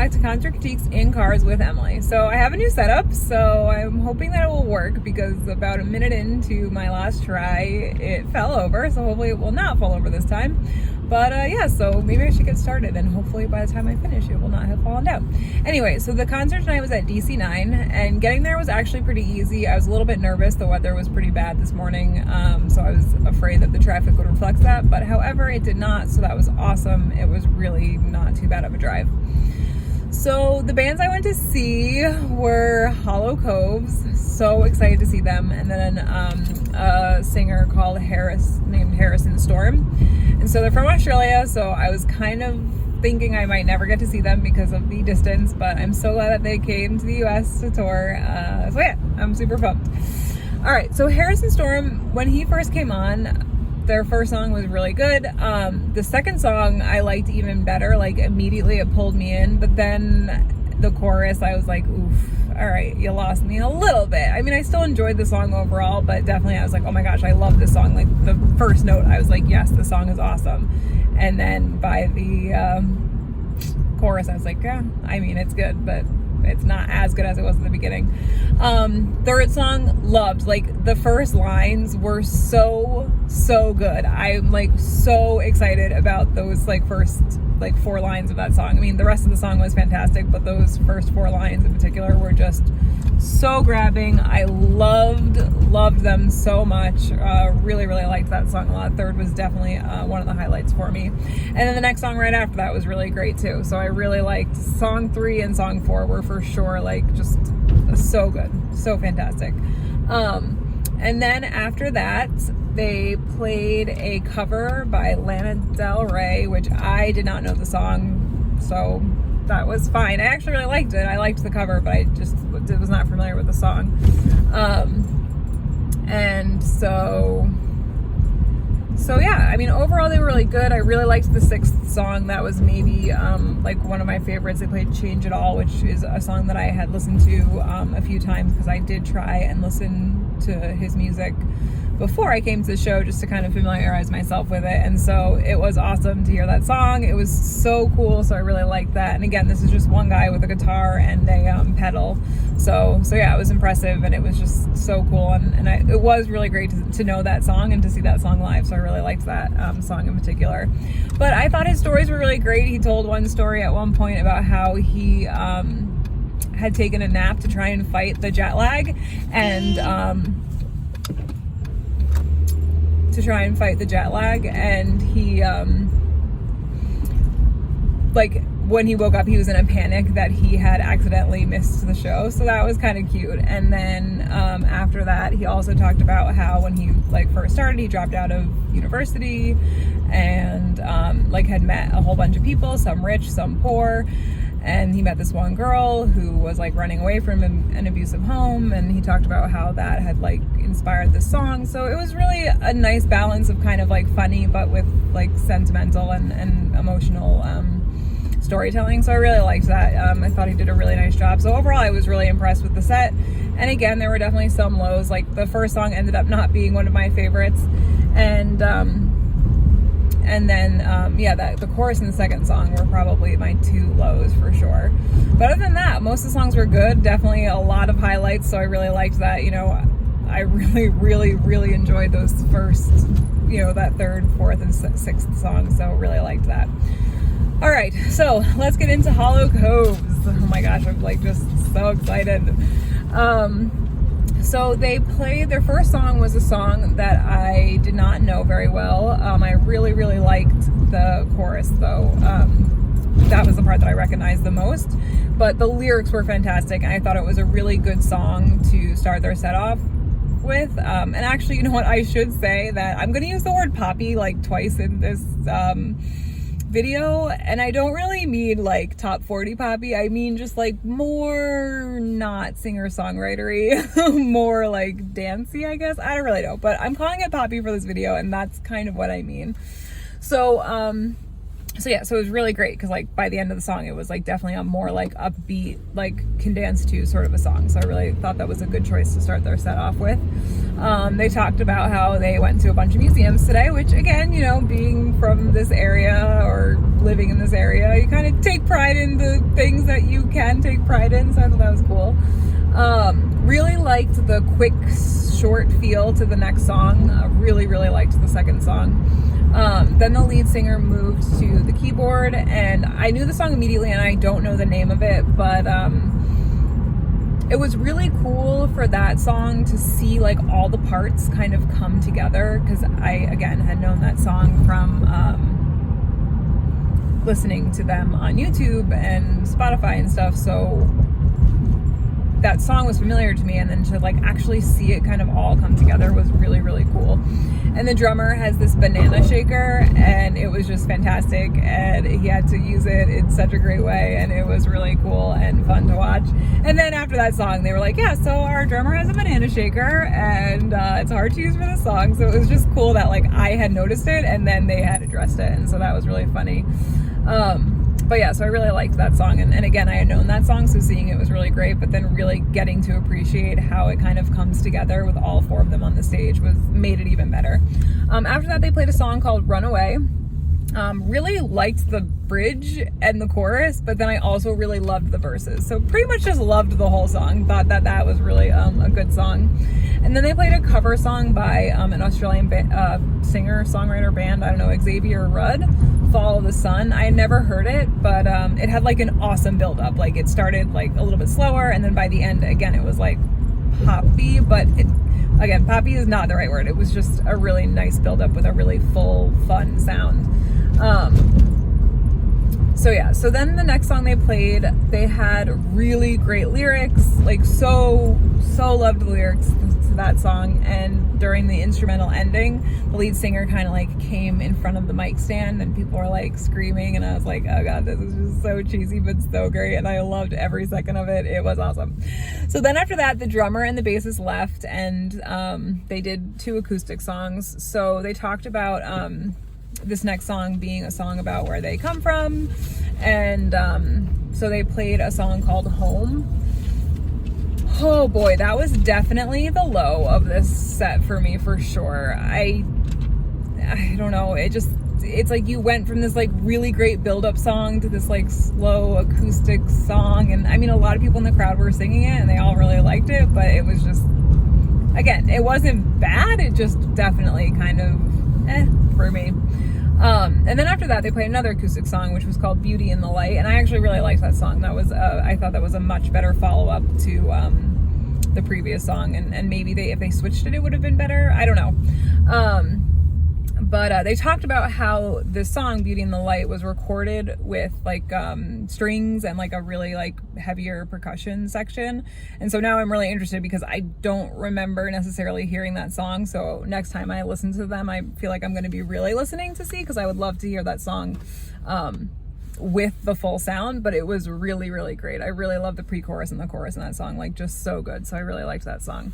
back to Concert Critiques in Cars with Emily. So I have a new setup, so I'm hoping that it will work because about a minute into my last try, it fell over. So hopefully it will not fall over this time. But yeah, so maybe I should get started, and hopefully by the time I finish, it will not have fallen down. Anyway, so the concert tonight was at DC9, and getting there was actually pretty easy. I was a little bit nervous. The weather was pretty bad this morning, so I was afraid that the traffic would reflect that. But however, it did not, so that was awesome. It was really not too bad of a drive. So the bands I went to see were Hollow Coves. So excited to see them. And then a singer called named Harrison Storm. And so they're from Australia, so I was kind of thinking I might never get to see them because of the distance, but I'm so glad that they came to the US to tour. So yeah, I'm super pumped. All right, so Harrison Storm, when he first came on, their first song was really good. The second song I liked even better. Like immediately it pulled me in, but then the chorus I was like, oof, all right, you lost me a little bit. I mean, I still enjoyed the song overall, but definitely I was like, oh my gosh, I love this song. Like the first note, I was like, yes, the song is awesome. And then by the chorus, I was like, yeah, I mean, it's good, but it's not as good as it was in the beginning. Third song, loved. Like the first lines were so good. I'm like so excited about those like first like 4 lines of that song. I mean, the rest of the song was fantastic, but those first 4 lines in particular were just so grabbing. I loved them so much. Really liked that song a lot. Third was definitely one of the highlights for me. And then the next song right after that was really great too. So I really liked song 3 and song 4 were for sure like just so good, so fantastic. And then after that, they played a cover by Lana Del Rey, which I did not know the song, so that was fine. I actually really liked it. I liked the cover, but I just was not familiar with the song. And so yeah, I mean, overall they were really good. I really liked the 6th song. That was maybe like one of my favorites. They played Change It All, which is a song that I had listened to a few times because I did try and listen to his music before I came to the show just to kind of familiarize myself with it. And so it was awesome to hear that song. It was so cool, so I really liked that. And again, this is just one guy with a guitar and a pedal. So yeah, it was impressive, and it was just so cool. And it was really great to know that song and to see that song live. So I really liked that song in particular. But I thought his stories were really great. He told one story at one point about how he had taken a nap to try and fight the jet lag, and he like when he woke up he was in a panic that he had accidentally missed the show, so that was kind of cute. And then after that he also talked about how when he like first started, he dropped out of university and like had met a whole bunch of people, some rich, some poor. And he met this one girl who was like running away from an abusive home, and he talked about how that had like inspired this song. So it was really a nice balance of kind of like funny but with like sentimental and emotional storytelling. So I really liked that. I thought he did a really nice job. So overall I was really impressed with the set. And again, there were definitely some lows. Like the first song ended up not being one of my favorites, and then the chorus and the second song were probably my 2 lows for sure. But other than that, most of the songs were good. Definitely a lot of highlights, so I really liked that. You know, I really enjoyed those first, you know, that 3rd, 4th, and 6th song, so really liked that. All right, so let's get into Hollow Coves. Oh my gosh, I'm like just so excited. So they played, their first song was a song that I did not know very well. I really liked the chorus though. That was the part that I recognized the most, but the lyrics were fantastic, and I thought it was a really good song to start their set off with. And actually, you know what, I should say that I'm going to use the word poppy like twice in this video, and I don't really mean like top 40 poppy. I mean just like more not singer-songwritery, more like dancey, I guess. I don't really know, but I'm calling it poppy for this video, and that's kind of what I mean. So yeah, so it was really great because like by the end of the song it was like definitely a more like upbeat, like can dance to sort of a song. So I really thought that was a good choice to start their set off with. They talked about how they went to a bunch of museums today, which again, you know, being from this area or living in this area, you kind of take pride in the things that you can take pride in, so I thought that was cool. Really liked the quick, short feel to the next song. Really liked the second song. Then the lead singer moved to the keyboard, and I knew the song immediately, and I don't know the name of it, but it was really cool for that song to see like all the parts kind of come together, because I, again, had known that song from listening to them on YouTube and Spotify and stuff, so that song was familiar to me, and then to like actually see it kind of all come together was really cool. And the drummer has this banana shaker, and it was just fantastic, and he had to use it in such a great way, and it was really cool and fun to watch. And then after that song, they were like, yeah, so our drummer has a banana shaker, and it's hard to use for this song. So it was just cool that like I had noticed it, and then they had addressed it, and so that was really funny. But yeah, so I really liked that song, and again, I had known that song, so seeing it was really great, but then really getting to appreciate how it kind of comes together with all four of them on the stage made it even better. After that, they played a song called Runaway. Really liked the bridge and the chorus, but then I also really loved the verses, so pretty much just loved the whole song. Thought that was really a good song. And then they played a cover song by an Australian singer-songwriter band, I don't know, Xavier Rudd, Follow the Sun. I had never heard it, but it had like an awesome build-up. Like it started like a little bit slower, and then by the end, again, it was like poppy, but again, poppy is not the right word. It was just a really nice build-up with a really full, fun sound. So yeah, so then the next song they played, they had really great lyrics, like so loved the lyrics to that song. And during the instrumental ending, the lead singer kind of like came in front of the mic stand, and people were like screaming, and I was like, oh god, this is just so cheesy but so great, and I loved every second of it. It was awesome. So then after that, the drummer and the bassist left, and they did 2 acoustic songs. So they talked about this next song being a song about where they come from, and so they played a song called Home. Oh boy, that was definitely the low of this set for me, for sure. I don't know, it's like you went from this like really great build-up song to this like slow acoustic song, and I mean a lot of people in the crowd were singing it and they all really liked it, but it was just, again, it wasn't bad, it just definitely kind of for me. And then after that, they played another acoustic song, which was called Beauty in the Light, and I actually really liked that song. That was, I thought that was a much better follow-up to the previous song, and maybe if they switched it, it would have been better. I don't know. But they talked about how this song, Beauty in the Light, was recorded with like strings and like a really like heavier percussion section. And so now I'm really interested, because I don't remember necessarily hearing that song. So next time I listen to them, I feel like I'm going to be really listening to see, because I would love to hear that song with the full sound. But it was really great. I really love the pre-chorus and the chorus in that song, like just so good. So I really liked that song.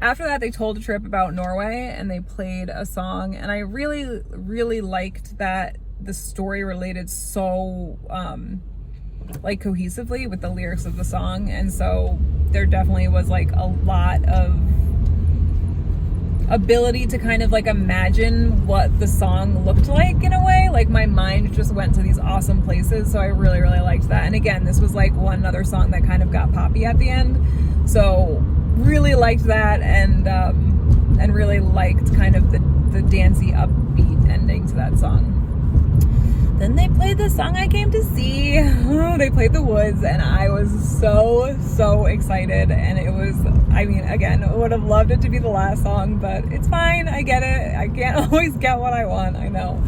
After that, they told a trip about Norway, and they played a song, and I really liked that the story related so like cohesively with the lyrics of the song. And so there definitely was like a lot of ability to kind of like imagine what the song looked like in a way. Like my mind just went to these awesome places, so I really liked that. And again, this was like one other song that kind of got poppy at the end, so really liked that, and really liked kind of the dancey upbeat ending to that song. Then they played the song I came to see. They played The Woods, and I was so excited, and it was, I mean, again, I would have loved it to be the last song, but it's fine, I get it. I can't always get what I want, I know.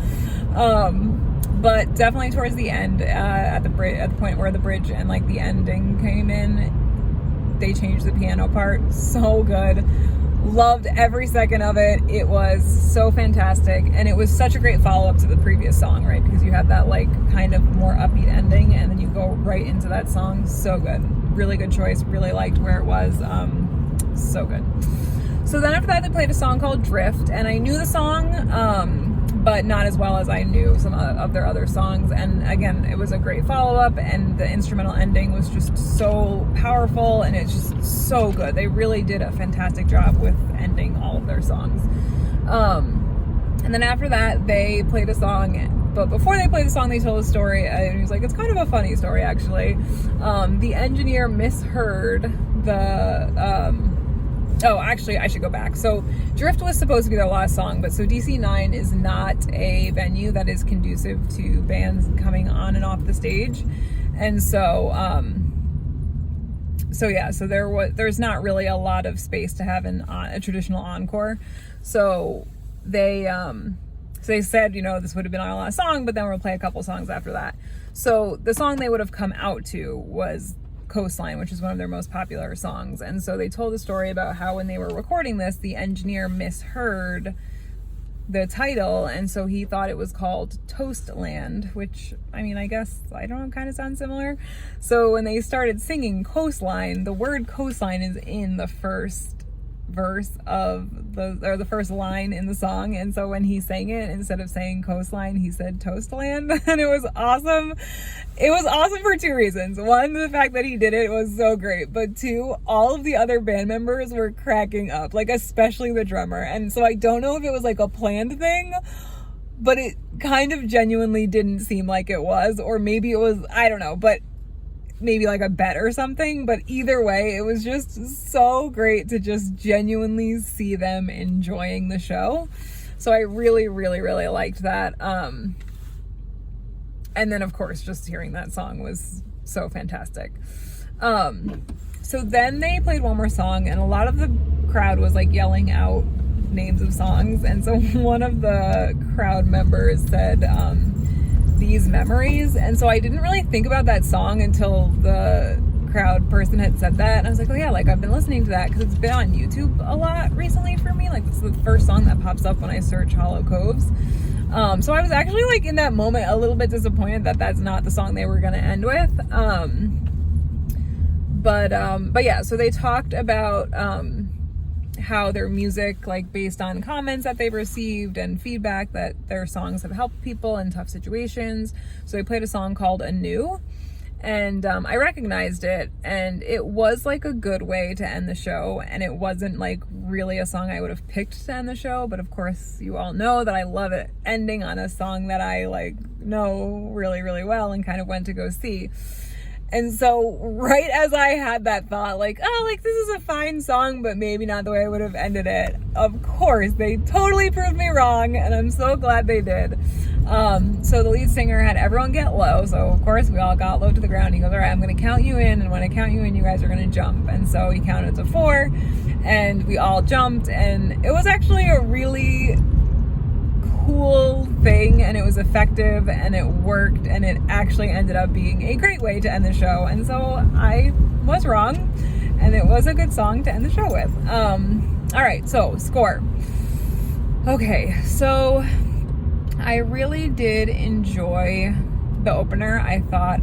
But definitely towards the end, at the point where the bridge and like the ending came in, they changed the piano part. So good. Loved every second of it. It was so fantastic, and it was such a great follow-up to the previous song, right? Because you had that like kind of more upbeat ending, and then you go right into that song. So good. Really good choice. Really liked where it was. So good. So then after that, they played a song called Drift, and I knew the song, but not as well as I knew some of their other songs. And again, it was a great follow-up, and the instrumental ending was just so powerful, and it's just so good. They really did a fantastic job with ending all of their songs. And then after that, they played a song But before they played the song, they told a story, and he was like, it's kind of a funny story, actually. The engineer misheard the... oh, actually, I should go back. So Drift was supposed to be their last song, but so DC9 is not a venue that is conducive to bands coming on and off the stage. And so, so there's not really a lot of space to have a traditional encore. So they said, this would have been our last song, but then we'll play a couple songs after that. So the song they would have come out to was Coastline, which is one of their most popular songs. And so they told a story about how when they were recording this, the engineer misheard the title, and so he thought it was called Toastland, which, I guess, I don't know, kind of sounds similar. So when they started singing Coastline, the word coastline is in the first verse of the first line in the song, and so when he sang it, instead of saying coastline, he said Toastland. And it was awesome. It was awesome for two reasons. One, the fact that he did it was so great, but two, all of the other band members were cracking up, like especially the drummer. And so I don't know if it was like a planned thing, but it kind of genuinely didn't seem like it was, or maybe it was, I don't know, but maybe like a bet or something. But either way, it was just so great to just genuinely see them enjoying the show. So I really, really, really liked that. And then of course, just hearing that song was so fantastic. So then they played one more song, and a lot of the crowd was like yelling out names of songs. And so one of the crowd members said, These Memories. And so I didn't really think about that song until the crowd person had said that, and I was like, oh yeah, like I've been listening to that because it's been on YouTube a lot recently for me. Like, it's the first song that pops up when I search Hollow Coves. So I was actually like in that moment a little bit disappointed that that's not the song they were going to end with. But yeah, so they talked about how their music, like based on comments that they've received and feedback, that their songs have helped people in tough situations. So they played a song called Anew, and I recognized it, and it was like a good way to end the show, and it wasn't like really a song I would have picked to end the show, but of course you all know that I love it ending on a song that I like know really, really well and kind of went to go see. And so right as I had that thought, like, oh, like this is a fine song, but maybe not the way I would have ended it, of course, they totally proved me wrong, and I'm so glad they did. So the lead singer had everyone get low, so of course we all got low to the ground. He goes, all right, I'm going to count you in, and when I count you in, you guys are going to jump. And so he counted to 4, and we all jumped, and it was actually a really cool thing, and it was effective, and it worked, and it actually ended up being a great way to end the show. And so I was wrong, and it was a good song to end the show with. All right, so score. Okay, so I really did enjoy the opener. I thought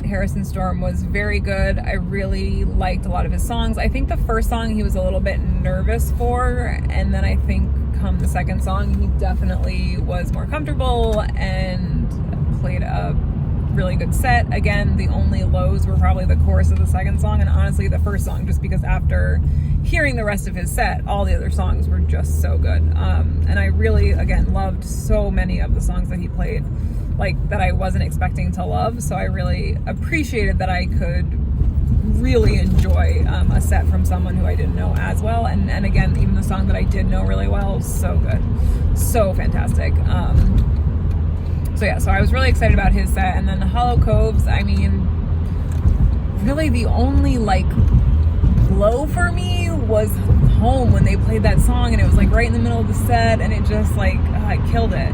Harrison Storm was very good. I really liked a lot of his songs. I think the first song he was a little bit nervous for, and then I think come the second song he definitely was more comfortable and played a really good set. Again, the only lows were probably the chorus of the second song, and honestly the first song, just because after hearing the rest of his set, all the other songs were just so good. And I really, again, loved so many of the songs that he played, like that I wasn't expecting to love. So I really appreciated that I could really enjoy a set from someone who I didn't know as well. And again, even the song that I did know really well was so good, so fantastic. So yeah, so I was really excited about his set. And then Hollow Coves, I mean, really the only like low for me was Home, when they played that song, and it was like right in the middle of the set, and it just like, I killed it.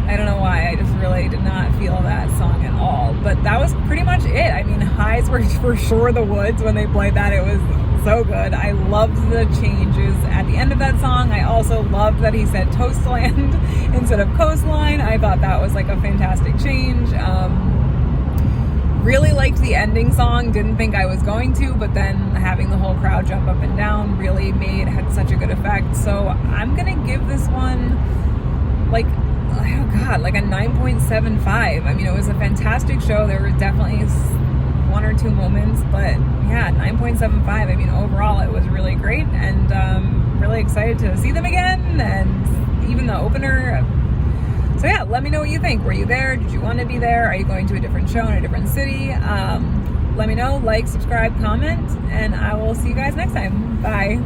I don't know why, I just really did not feel that song at all. But that was pretty much it. I mean, highs were for sure the woods when they played that. It was so good. I loved the changes at the end of that song. I also loved that he said Toastland instead of Coastline. I thought that was like a fantastic change. Really liked the ending song. Didn't think I was going to, but then having the whole crowd jump up and down really had such a good effect. So I'm gonna give this one like, oh god, like a 9.75. I mean, it was a fantastic show. There were definitely one or two moments, but yeah, 9.75. I mean, overall it was really great, and really excited to see them again and even the opener. So yeah, let me know what you think. Were you there? Did you want to be there? Are you going to a different show in a different city? Let me know, like, subscribe, comment, and I will see you guys next time. Bye.